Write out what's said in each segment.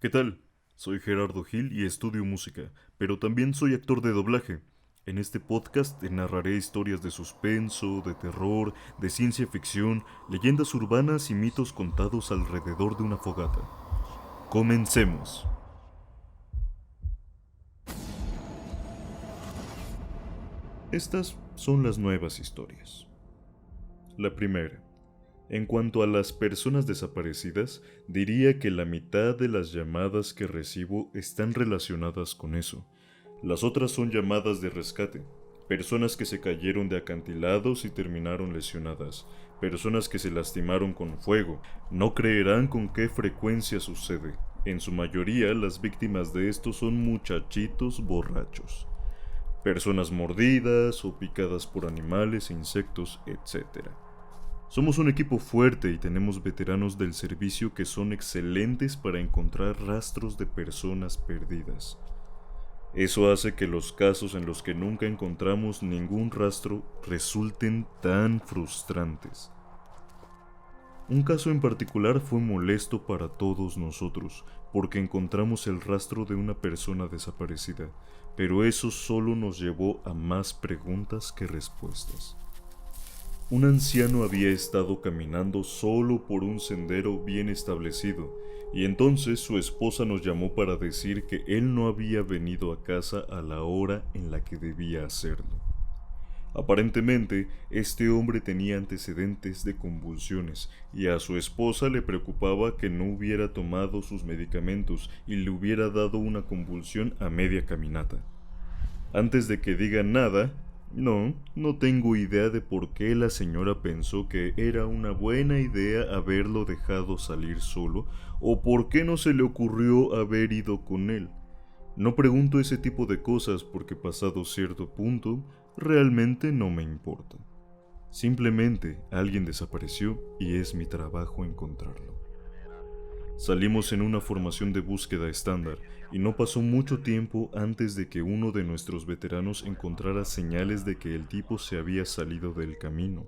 ¿Qué tal? Soy Gerardo Gil y estudio música, pero también soy actor de doblaje. En este podcast te narraré historias de suspenso, de terror, de ciencia ficción, leyendas urbanas y mitos contados alrededor de una fogata. Comencemos. Estas son las nuevas historias. La primera. En cuanto a las personas desaparecidas, diría que la mitad de las llamadas que recibo están relacionadas con eso. Las otras son llamadas de rescate. Personas que se cayeron de acantilados y terminaron lesionadas. Personas que se lastimaron con fuego. No creerán con qué frecuencia sucede. En su mayoría, las víctimas de esto son muchachitos borrachos. Personas mordidas o picadas por animales e insectos, etc. Somos un equipo fuerte y tenemos veteranos del servicio que son excelentes para encontrar rastros de personas perdidas. Eso hace que los casos en los que nunca encontramos ningún rastro resulten tan frustrantes. Un caso en particular fue molesto para todos nosotros, porque encontramos el rastro de una persona desaparecida, pero eso solo nos llevó a más preguntas que respuestas. Un anciano había estado caminando solo por un sendero bien establecido, y entonces su esposa nos llamó para decir que él no había venido a casa a la hora en la que debía hacerlo. Aparentemente, este hombre tenía antecedentes de convulsiones, y a su esposa le preocupaba que no hubiera tomado sus medicamentos y le hubiera dado una convulsión a media caminata. Antes de que diga nada, no tengo idea de por qué la señora pensó que era una buena idea haberlo dejado salir solo o por qué no se le ocurrió haber ido con él. No pregunto ese tipo de cosas porque pasado cierto punto, realmente no me importa. Simplemente alguien desapareció y es mi trabajo encontrarlo. Salimos en una formación de búsqueda estándar y no pasó mucho tiempo antes de que uno de nuestros veteranos encontrara señales de que el tipo se había salido del camino.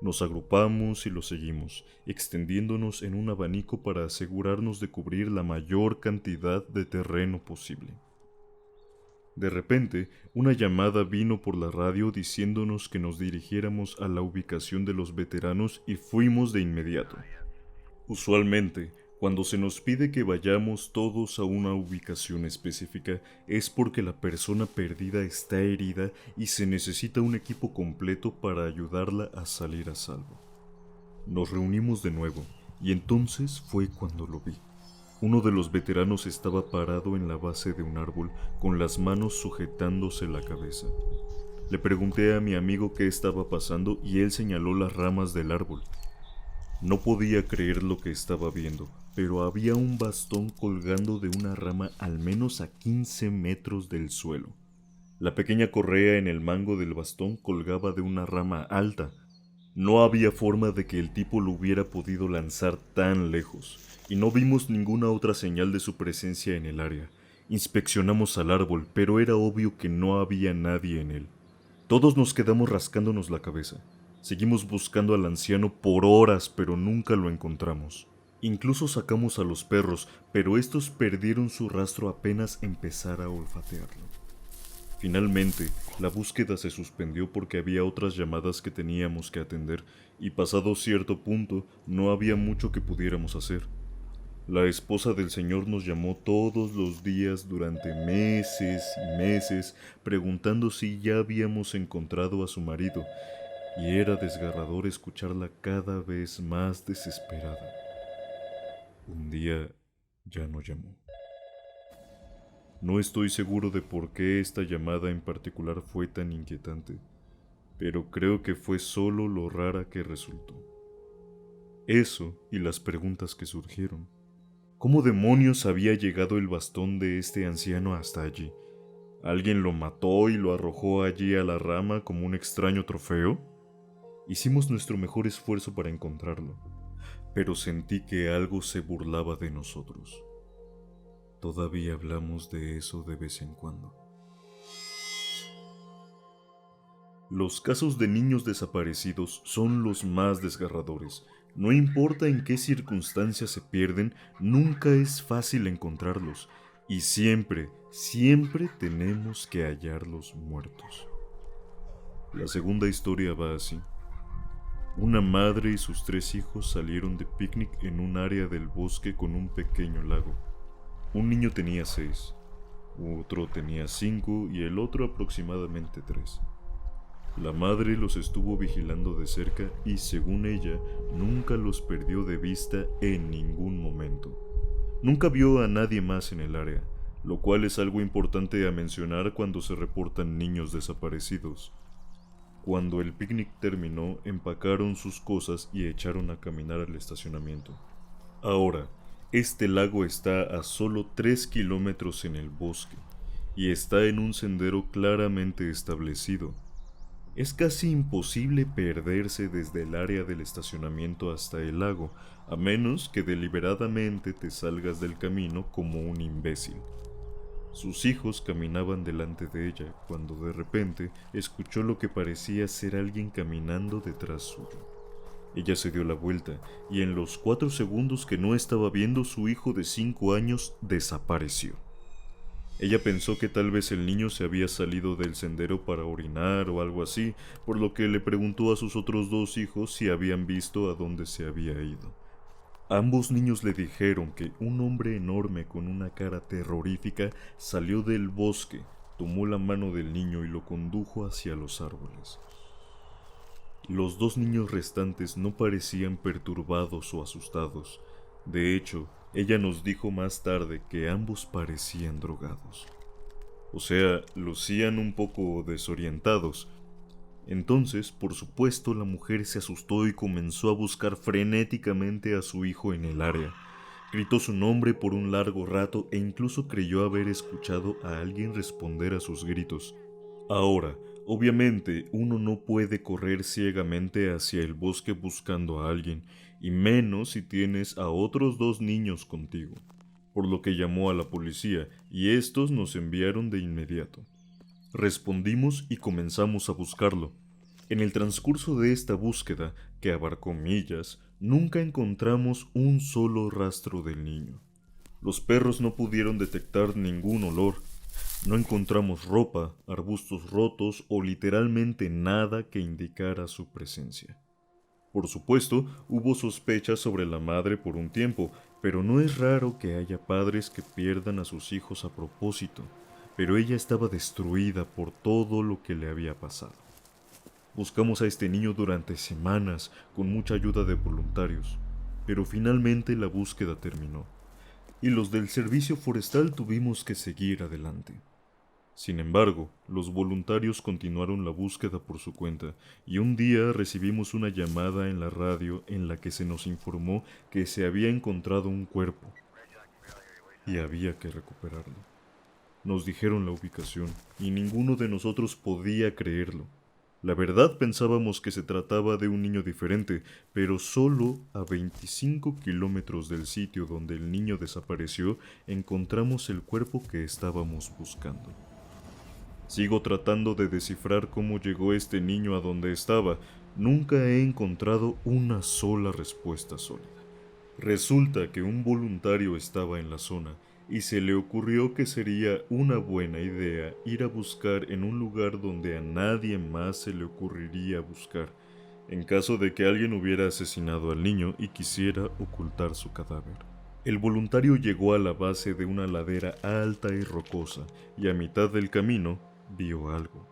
Nos agrupamos y lo seguimos, extendiéndonos en un abanico para asegurarnos de cubrir la mayor cantidad de terreno posible. De repente, una llamada vino por la radio diciéndonos que nos dirigiéramos a la ubicación de los veteranos y fuimos de inmediato. Usualmente, cuando se nos pide que vayamos todos a una ubicación específica, es porque la persona perdida está herida y se necesita un equipo completo para ayudarla a salir a salvo. Nos reunimos de nuevo, y entonces fue cuando lo vi. Uno de los veteranos estaba parado en la base de un árbol, con las manos sujetándose la cabeza. Le pregunté a mi amigo qué estaba pasando y él señaló las ramas del árbol. No podía creer lo que estaba viendo, pero había un bastón colgando de una rama al menos a 15 metros del suelo. La pequeña correa en el mango del bastón colgaba de una rama alta. No había forma de que el tipo lo hubiera podido lanzar tan lejos, y no vimos ninguna otra señal de su presencia en el área. Inspeccionamos al árbol, pero era obvio que no había nadie en él. Todos nos quedamos rascándonos la cabeza. Seguimos buscando al anciano por horas, pero nunca lo encontramos. Incluso sacamos a los perros, pero estos perdieron su rastro apenas empezar a olfatearlo. Finalmente, la búsqueda se suspendió porque había otras llamadas que teníamos que atender, y pasado cierto punto no había mucho que pudiéramos hacer. La esposa del señor nos llamó todos los días durante meses y meses preguntando si ya habíamos encontrado a su marido, y era desgarrador escucharla cada vez más desesperada. Un día ya no llamó. No estoy seguro de por qué esta llamada en particular fue tan inquietante, pero creo que fue solo lo rara que resultó. Eso y las preguntas que surgieron. ¿Cómo demonios había llegado el bastón de este anciano hasta allí? ¿Alguien lo mató y lo arrojó allí a la rama como un extraño trofeo? Hicimos nuestro mejor esfuerzo para encontrarlo, pero sentí que algo se burlaba de nosotros. Todavía hablamos de eso de vez en cuando. Los casos de niños desaparecidos son los más desgarradores. No importa en qué circunstancias se pierden, nunca es fácil encontrarlos. Y siempre, siempre tenemos que hallarlos muertos. La segunda historia va así. Una madre y sus 3 hijos salieron de picnic en un área del bosque con un pequeño lago. Un niño tenía 6, otro tenía 5 y el otro aproximadamente 3. La madre los estuvo vigilando de cerca y, según ella, nunca los perdió de vista en ningún momento. Nunca vio a nadie más en el área, lo cual es algo importante a mencionar cuando se reportan niños desaparecidos. Cuando el picnic terminó, empacaron sus cosas y echaron a caminar al estacionamiento. Ahora, este lago está a solo 3 kilómetros en el bosque y está en un sendero claramente establecido. Es casi imposible perderse desde el área del estacionamiento hasta el lago, a menos que deliberadamente te salgas del camino como un imbécil. Sus hijos caminaban delante de ella cuando de repente escuchó lo que parecía ser alguien caminando detrás suyo. Ella se dio la vuelta y en los 4 segundos que no estaba viendo, su hijo de 5 años desapareció. Ella pensó que tal vez el niño se había salido del sendero para orinar o algo así, por lo que le preguntó a sus otros 2 hijos si habían visto a dónde se había ido. Ambos niños le dijeron que un hombre enorme con una cara terrorífica salió del bosque, tomó la mano del niño y lo condujo hacia los árboles. Los 2 niños restantes no parecían perturbados o asustados. De hecho, ella nos dijo más tarde que ambos parecían drogados. O sea, lucían un poco desorientados. Entonces, por supuesto, la mujer se asustó y comenzó a buscar frenéticamente a su hijo en el área. Gritó su nombre por un largo rato e incluso creyó haber escuchado a alguien responder a sus gritos. Ahora, obviamente, uno no puede correr ciegamente hacia el bosque buscando a alguien, y menos si tienes a otros 2 niños contigo, por lo que llamó a la policía y estos nos enviaron de inmediato. Respondimos y comenzamos a buscarlo. En el transcurso de esta búsqueda, que abarcó millas, nunca encontramos un solo rastro del niño. Los perros no pudieron detectar ningún olor. No encontramos ropa, arbustos rotos o literalmente nada que indicara su presencia. Por supuesto, hubo sospechas sobre la madre por un tiempo, pero no es raro que haya padres que pierdan a sus hijos a propósito. Pero ella estaba destruida por todo lo que le había pasado. Buscamos a este niño durante semanas con mucha ayuda de voluntarios, pero finalmente la búsqueda terminó, y los del servicio forestal tuvimos que seguir adelante. Sin embargo, los voluntarios continuaron la búsqueda por su cuenta, y un día recibimos una llamada en la radio en la que se nos informó que se había encontrado un cuerpo, y había que recuperarlo. Nos dijeron la ubicación, y ninguno de nosotros podía creerlo. La verdad pensábamos que se trataba de un niño diferente, pero solo a 25 kilómetros del sitio donde el niño desapareció encontramos el cuerpo que estábamos buscando. Sigo tratando de descifrar cómo llegó este niño a donde estaba. Nunca he encontrado una sola respuesta sólida. Resulta que un voluntario estaba en la zona y se le ocurrió que sería una buena idea ir a buscar en un lugar donde a nadie más se le ocurriría buscar, en caso de que alguien hubiera asesinado al niño y quisiera ocultar su cadáver. El voluntario llegó a la base de una ladera alta y rocosa y a mitad del camino vio algo.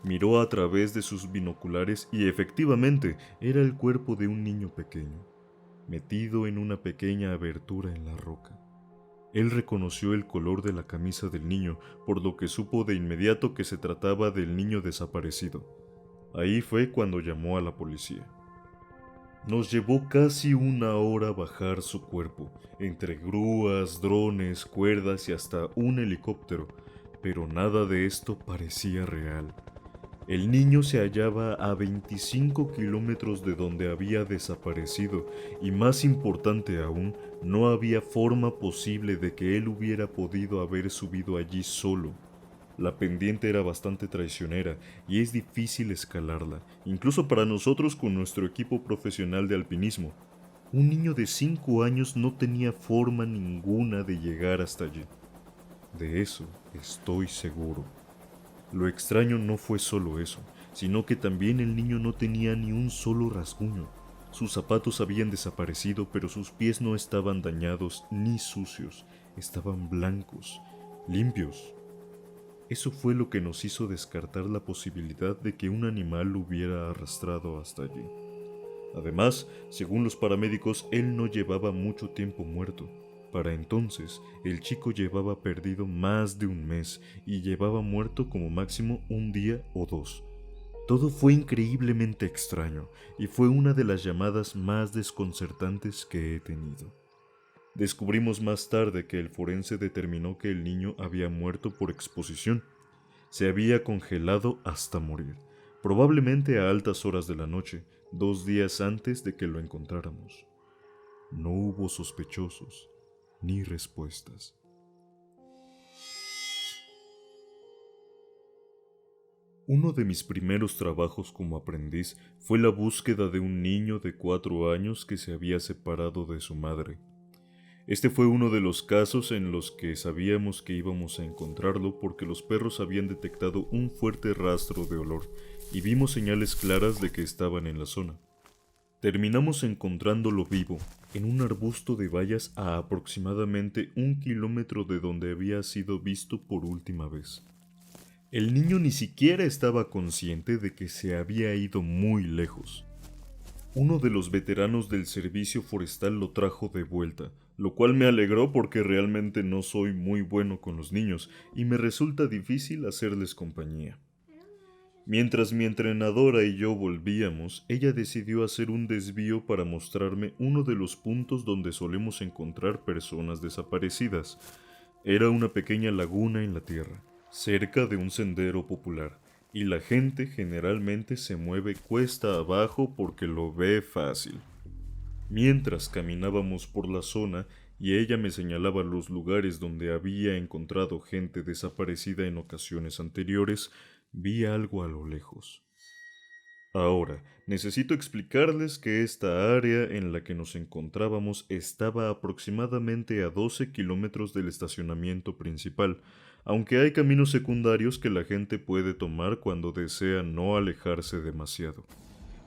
Miró a través de sus binoculares y efectivamente era el cuerpo de un niño pequeño, metido en una pequeña abertura en la roca. Él reconoció el color de la camisa del niño, por lo que supo de inmediato que se trataba del niño desaparecido. Ahí fue cuando llamó a la policía. Nos llevó casi 1 hora bajar su cuerpo, entre grúas, drones, cuerdas y hasta un helicóptero, pero nada de esto parecía real. El niño se hallaba a 25 kilómetros de donde había desaparecido y, más importante aún, no había forma posible de que él hubiera podido haber subido allí solo. La pendiente era bastante traicionera y es difícil escalarla, incluso para nosotros con nuestro equipo profesional de alpinismo. Un niño de 5 años no tenía forma ninguna de llegar hasta allí. De eso estoy seguro. Lo extraño no fue solo eso, sino que también el niño no tenía ni un solo rasguño. Sus zapatos habían desaparecido, pero sus pies no estaban dañados ni sucios, estaban blancos, limpios. Eso fue lo que nos hizo descartar la posibilidad de que un animal lo hubiera arrastrado hasta allí. Además, según los paramédicos, él no llevaba mucho tiempo muerto. Para entonces, el chico llevaba perdido más de un mes y llevaba muerto como máximo un día o dos. Todo fue increíblemente extraño y fue una de las llamadas más desconcertantes que he tenido. Descubrimos más tarde que el forense determinó que el niño había muerto por exposición. Se había congelado hasta morir, probablemente a altas horas de la noche, 2 días antes de que lo encontráramos. No hubo sospechosos ni respuestas. Uno de mis primeros trabajos como aprendiz fue la búsqueda de un niño de 4 años que se había separado de su madre. Este fue uno de los casos en los que sabíamos que íbamos a encontrarlo porque los perros habían detectado un fuerte rastro de olor y vimos señales claras de que estaban en la zona. Terminamos encontrándolo vivo, en un arbusto de bayas a aproximadamente 1 kilómetro de donde había sido visto por última vez. El niño ni siquiera estaba consciente de que se había ido muy lejos. Uno de los veteranos del servicio forestal lo trajo de vuelta, lo cual me alegró porque realmente no soy muy bueno con los niños y me resulta difícil hacerles compañía. Mientras mi entrenadora y yo volvíamos, ella decidió hacer un desvío para mostrarme uno de los puntos donde solemos encontrar personas desaparecidas. Era una pequeña laguna en la tierra, cerca de un sendero popular, y la gente generalmente se mueve cuesta abajo porque lo ve fácil. Mientras caminábamos por la zona y ella me señalaba los lugares donde había encontrado gente desaparecida en ocasiones anteriores, vi algo a lo lejos. Ahora, necesito explicarles que esta área en la que nos encontrábamos estaba aproximadamente a 12 kilómetros del estacionamiento principal, aunque hay caminos secundarios que la gente puede tomar cuando desea no alejarse demasiado.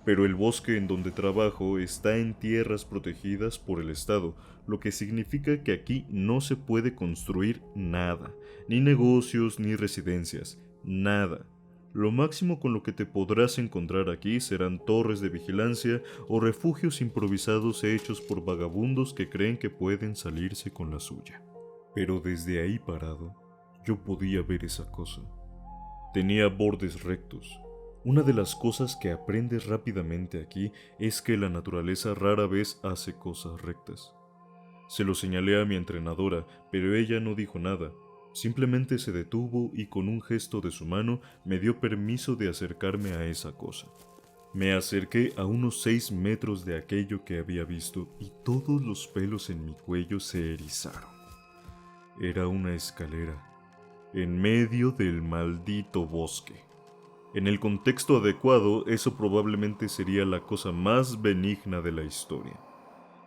Pero el bosque en donde trabajo está en tierras protegidas por el Estado, lo que significa que aquí no se puede construir nada, ni negocios ni residencias, nada. Lo máximo con lo que te podrás encontrar aquí serán torres de vigilancia o refugios improvisados hechos por vagabundos que creen que pueden salirse con la suya. Pero desde ahí parado, yo podía ver esa cosa. Tenía bordes rectos. Una de las cosas que aprendes rápidamente aquí es que la naturaleza rara vez hace cosas rectas. Se lo señalé a mi entrenadora, pero ella no dijo nada. Simplemente se detuvo y con un gesto de su mano me dio permiso de acercarme a esa cosa. Me acerqué a unos 6 metros de aquello que había visto y todos los pelos en mi cuello se erizaron. Era una escalera, en medio del maldito bosque. En el contexto adecuado, eso probablemente sería la cosa más benigna de la historia.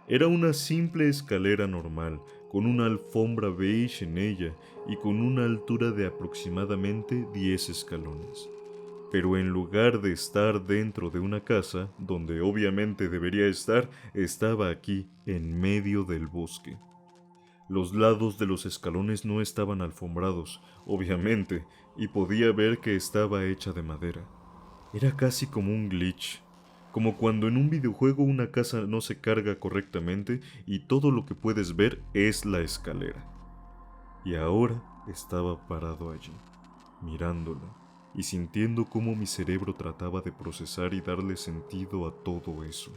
Era una simple escalera normal, con una alfombra beige en ella y con una altura de aproximadamente 10 escalones. Pero en lugar de estar dentro de una casa, donde obviamente debería estar, estaba aquí, en medio del bosque. Los lados de los escalones no estaban alfombrados, obviamente, y podía ver que estaba hecha de madera. Era casi como un glitch, como cuando en un videojuego una casa no se carga correctamente y todo lo que puedes ver es la escalera. Y ahora estaba parado allí, mirándola, y sintiendo cómo mi cerebro trataba de procesar y darle sentido a todo eso.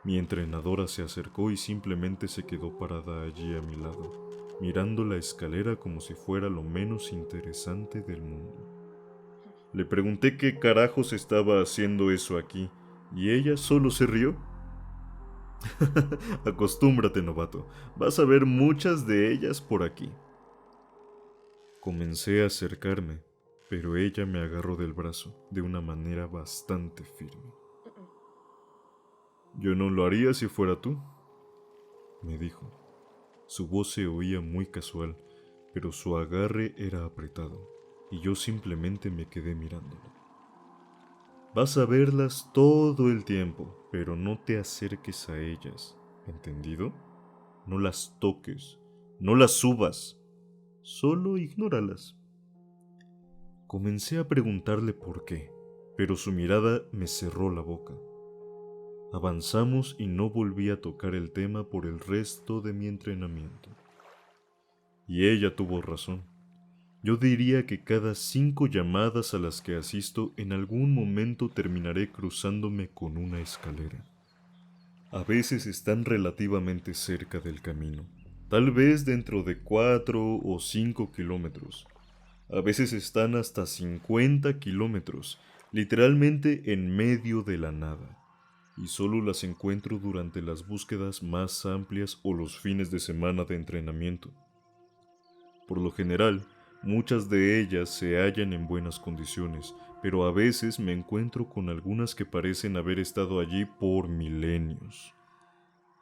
Mi entrenadora se acercó y simplemente se quedó parada allí a mi lado, mirando la escalera como si fuera lo menos interesante del mundo. Le pregunté qué carajos estaba haciendo eso aquí, y ella solo se rió. Acostúmbrate, novato, vas a ver muchas de ellas por aquí. Comencé a acercarme, pero ella me agarró del brazo de una manera bastante firme. «Yo no lo haría si fuera tú», me dijo. Su voz se oía muy casual, pero su agarre era apretado, y yo simplemente me quedé mirándola. «Vas a verlas todo el tiempo, pero no te acerques a ellas, ¿entendido? No las toques, no las subas, solo ignóralas». Comencé a preguntarle por qué, pero su mirada me cerró la boca. Avanzamos y no volví a tocar el tema por el resto de mi entrenamiento. Y ella tuvo razón. Yo diría que cada 5 llamadas a las que asisto en algún momento terminaré cruzándome con una escalera. A veces están relativamente cerca del camino, tal vez dentro de 4 o 5 kilómetros. A veces están hasta 50 kilómetros, literalmente en medio de la nada, y solo las encuentro durante las búsquedas más amplias o los fines de semana de entrenamiento. Por lo general, muchas de ellas se hallan en buenas condiciones, pero a veces me encuentro con algunas que parecen haber estado allí por milenios.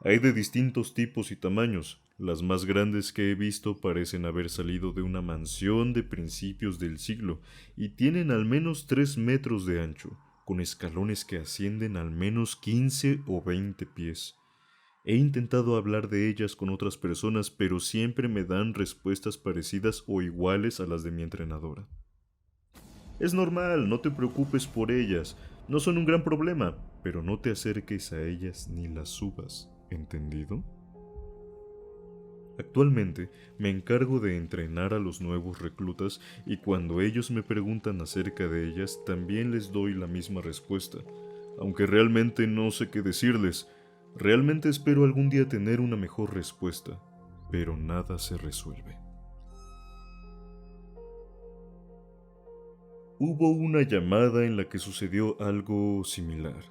Hay de distintos tipos y tamaños. Las más grandes que he visto parecen haber salido de una mansión de principios del siglo y tienen al menos 3 metros de ancho, con escalones que ascienden al menos 15 o 20 pies. He intentado hablar de ellas con otras personas, pero siempre me dan respuestas parecidas o iguales a las de mi entrenadora. «Es normal, no te preocupes por ellas, no son un gran problema, pero no te acerques a ellas ni las subas, ¿entendido?». Actualmente me encargo de entrenar a los nuevos reclutas y cuando ellos me preguntan acerca de ellas también les doy la misma respuesta, aunque realmente no sé qué decirles. Realmente espero algún día tener una mejor respuesta, pero nada se resuelve. Hubo una llamada en la que sucedió algo similar,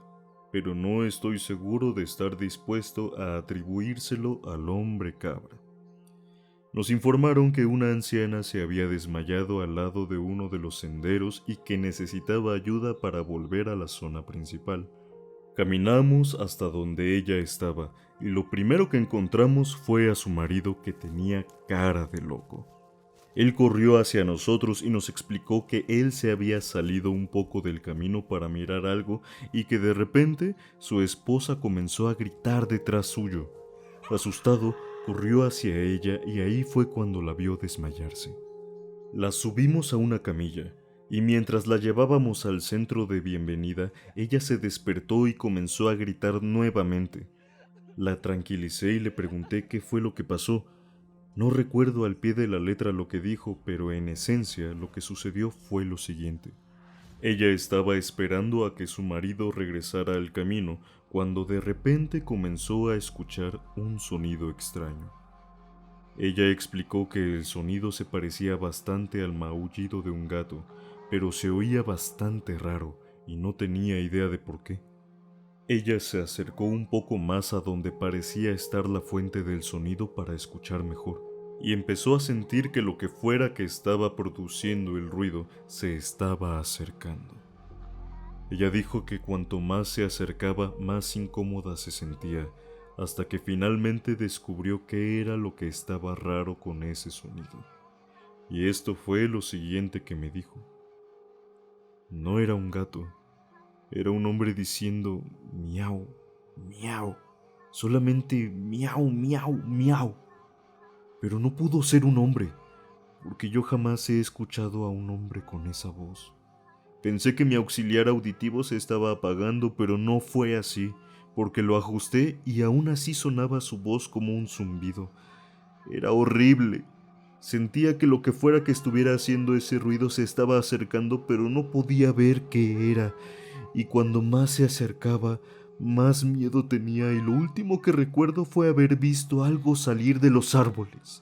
pero no estoy seguro de estar dispuesto a atribuírselo al hombre cabra. Nos informaron que una anciana se había desmayado al lado de uno de los senderos y que necesitaba ayuda para volver a la zona principal. Caminamos hasta donde ella estaba y lo primero que encontramos fue a su marido que tenía cara de loco. Él corrió hacia nosotros y nos explicó que él se había salido un poco del camino para mirar algo y que de repente su esposa comenzó a gritar detrás suyo. Asustado, corrió hacia ella y ahí fue cuando la vio desmayarse. La subimos a una camilla y mientras la llevábamos al centro de bienvenida, ella se despertó y comenzó a gritar nuevamente. La tranquilicé y le pregunté qué fue lo que pasó. No recuerdo al pie de la letra lo que dijo, pero en esencia lo que sucedió fue lo siguiente. Ella estaba esperando a que su marido regresara al camino cuando de repente comenzó a escuchar un sonido extraño. Ella explicó que el sonido se parecía bastante al maullido de un gato, pero se oía bastante raro y no tenía idea de por qué. Ella se acercó un poco más a donde parecía estar la fuente del sonido para escuchar mejor, y empezó a sentir que lo que fuera que estaba produciendo el ruido se estaba acercando. Ella dijo que cuanto más se acercaba, más incómoda se sentía, hasta que finalmente descubrió qué era lo que estaba raro con ese sonido. Y esto fue lo siguiente que me dijo. No era un gato, era un hombre diciendo miau, miau, solamente miau, miau, miau. Pero no pudo ser un hombre, porque yo jamás he escuchado a un hombre con esa voz. Pensé que mi auxiliar auditivo se estaba apagando, pero no fue así, porque lo ajusté y aún así sonaba su voz como un zumbido. Era horrible. Sentía que lo que fuera que estuviera haciendo ese ruido se estaba acercando, pero no podía ver qué era, y cuando más se acercaba, más miedo tenía, y lo último que recuerdo fue haber visto algo salir de los árboles.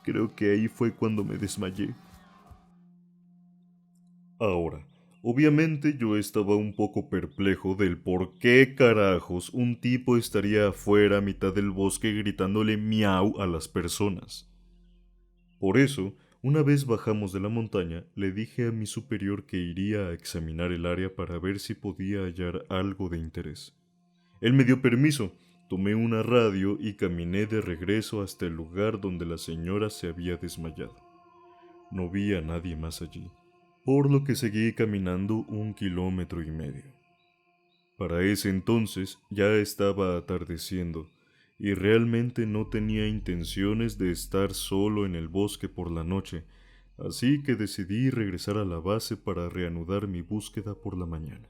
Creo que ahí fue cuando me desmayé. Ahora, obviamente yo estaba un poco perplejo del por qué carajos un tipo estaría afuera a mitad del bosque gritándole miau a las personas. Por eso, Una vez bajamos de la montaña, le dije a mi superior que iría a examinar el área para ver si podía hallar algo de interés. Él me dio permiso, tomé una radio y caminé de regreso hasta el lugar donde la señora se había desmayado. No vi a nadie más allí, por lo que seguí caminando 1,5 kilómetros. Para ese entonces ya estaba atardeciendo y realmente no tenía intenciones de estar solo en el bosque por la noche, así que decidí regresar a la base para reanudar mi búsqueda por la mañana.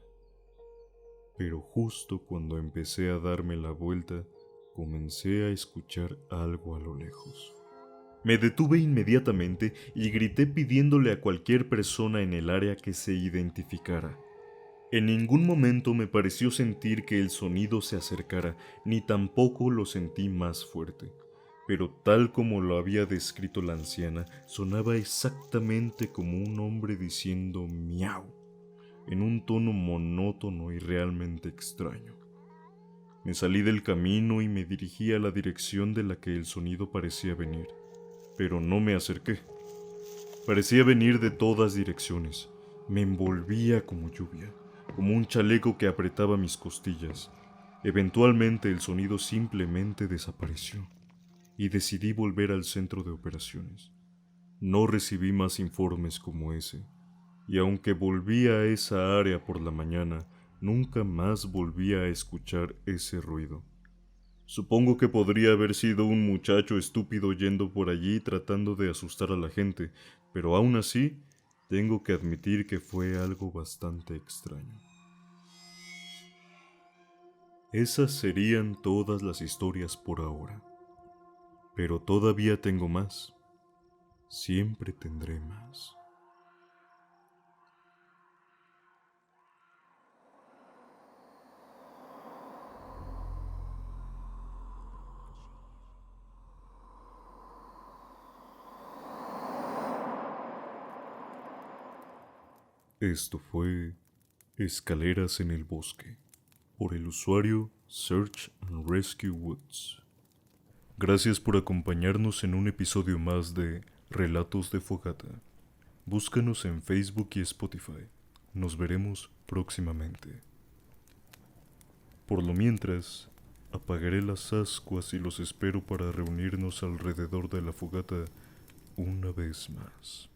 Pero justo cuando empecé a darme la vuelta, comencé a escuchar algo a lo lejos. Me detuve inmediatamente y grité pidiéndole a cualquier persona en el área que se identificara. En ningún momento me pareció sentir que el sonido se acercara, ni tampoco lo sentí más fuerte. Pero tal como lo había descrito la anciana, sonaba exactamente como un hombre diciendo miau, en un tono monótono y realmente extraño. Me salí del camino y me dirigí a la dirección de la que el sonido parecía venir, pero no me acerqué. Parecía venir de todas direcciones. Me envolvía como lluvia, como un chaleco que apretaba mis costillas. Eventualmente el sonido simplemente desapareció y decidí volver al centro de operaciones. No recibí más informes como ese, y aunque volví a esa área por la mañana, nunca más volví a escuchar ese ruido. Supongo que podría haber sido un muchacho estúpido yendo por allí tratando de asustar a la gente, pero aún así, tengo que admitir que fue algo bastante extraño. Esas serían todas las historias por ahora, pero todavía tengo más. Siempre tendré más. Esto fue Escaleras en el Bosque, por el usuario Search and Rescue Woods. Gracias por acompañarnos en un episodio más de Relatos de Fogata. Búscanos en Facebook y Spotify. Nos veremos próximamente. Por lo mientras, apagaré las ascuas y los espero para reunirnos alrededor de la fogata una vez más.